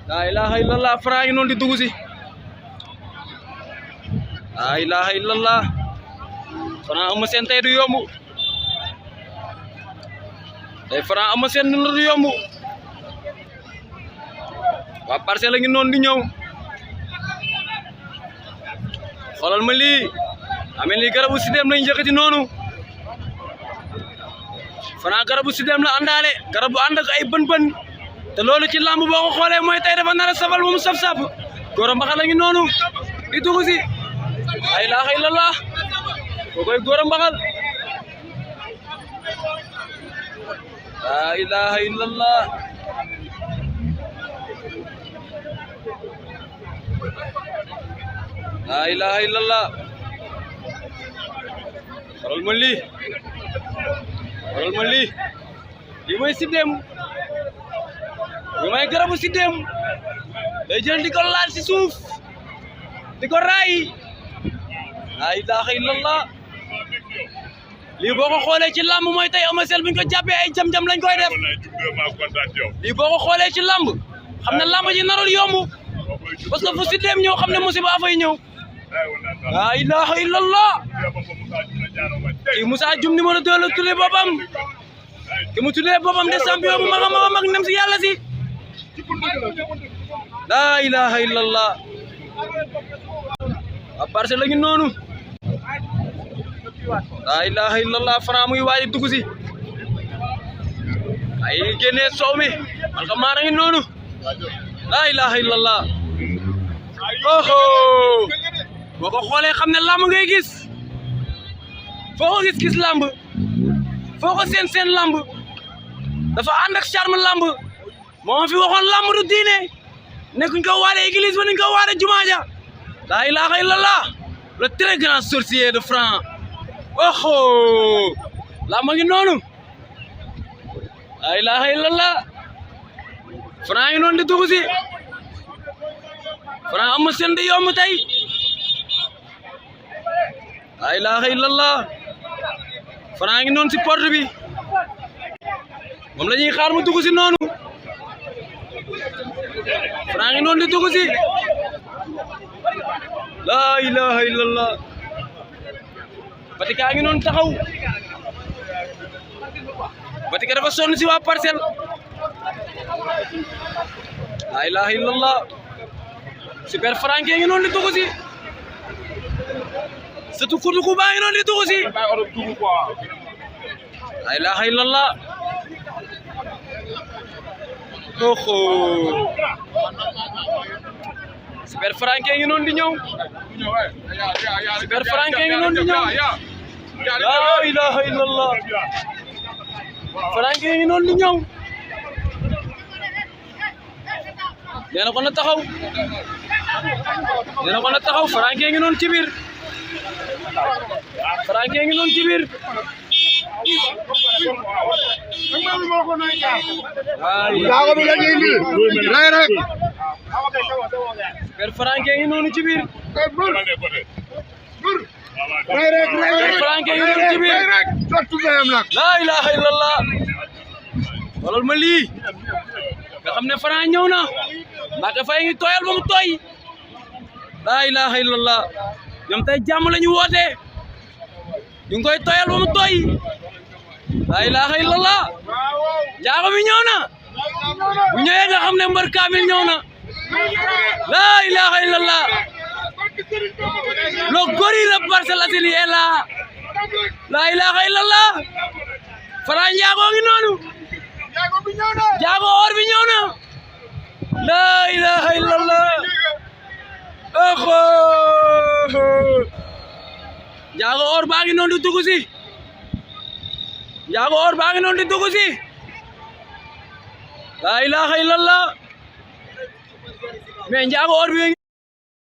La ilaha illallah Franc ngi noonu di dugg si la ilaha illallah Franc Eumeu Sène tey du yomb tey Franc Eumeu Sène du yomb waa Parcelles la ngi noonu di ñëw xoolal ma lii amee lii garabu sidéem lañ yëkkati noonu Franc garabu sidéem la àndaale garabu ànd ak ay bën-bën te loolu ci lamb boo ko xoolee mooy tey dafa nar a safal ba mu saf-saf Gora Mbaxal la ngi noonu di dugg si la ilaha illallah ko koy Gora Mbaxal la ilaha illallah la ilaha illallah xoolal ma lii lii mooy sidéem lii mooy garabu sidéem day jël di ko laal si suuf di ko raay la ilaha illallah lii boo ko xoolee ci lamb mooy tey Eumeu Sène bu ñu ko jàppee ay jam-jam lañ koy def lii boo ko xoolee ci lamb xam ne lamb ji narul yomb parce que fu sidéem ñëw xam ne musiba fay ñëw la ilaha illallah kii Moussa Dioum numéro 2 la tuddee boppam ki mu tuddee boppam de champion bu mag a mag nem si yàlla si la ilaha illallah waa Parcelles la ngi noonu la ilaha illallah Franc muy waaj a dugg si ay génnee soow mi man xam maa ngi noonu la ilaha illallah oho boo ko xoolee xam ne lamb ngay gis foo ko gis lamb foo ko seen lamb dafa ànd ak charme lamb moo fi waxoon lamb du diine nekkuñ ko waare église ba nuñ ko waare jumaaja la ilaha illallah le très grand sorcier de Franc oho lamb ngi noonu la ilaha illallah Franc ngi noonu di dugg si Franc Eumeu Sène di yomb tey la ilaha illallah Franc ngi noonu si porte bi moom la ñuy xaar mu dugg si noonu Franc ngi noonu di dugg si la ilaha illallah Batika ngi noonu taxaw Batika dafa sonn si waa Parcelles la ilaha illallah Super Franc ngi noonu di dugg si surtout kurduku baa ngi noonu di dugg si la ilaha illallah oho Super Franc ngi noonu di ñëw Super Franc ngi noonu di ñëw la ilaha illallah Franc ngi noonu di ñëw nee na ko na taxaw Franc ngi noonu ci biir Franc ngi noonu ci biir Jaago bi la ñuy indi ray rek Super Franc ngi noonu ci biir ray rek Franc ngi noonu ci biir jottu bayam nag la ilaha illallah walal ma lii nga xam ne Franc ñëw na Mbacké Faye ngi tooyal ba mu tooy la ilaha illallah ñoom tey jàmm la ñu woote ñu ngi koy tooyal ba mu tooy la ilaha illallah jaago bi ñëw na bu ñëwee nga xam ne mbër kaamil ñëw na la ilaha illallah le gorille de Parcelles Assainies est là la ilaha illallah Franc jaago ngi noonu jaago or bi ñëw na la ilaha illallah oho jaago or baa ngi noonu di dugg si jaago or baa ngi noonu di dugg si la ilaha illallah mais jaago or bi